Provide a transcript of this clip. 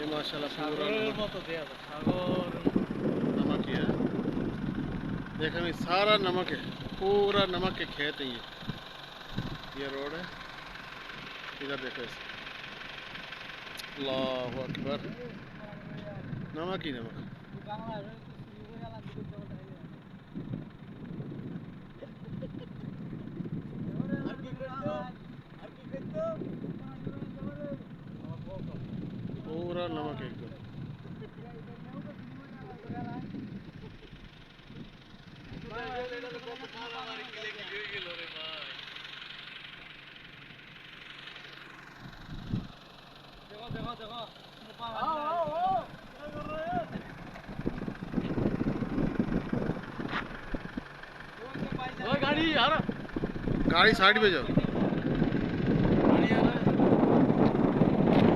ये माशाल्लाह पूरा नमक ही है। देखो ये सारा नमक है, पूरा नमक के खेत है ये रोड है। इधर देखो इसे, अल्लाहु अकबर, नमक ही नमक। पूरा नमक एकदम। गाड़ी साइड पे जाओ।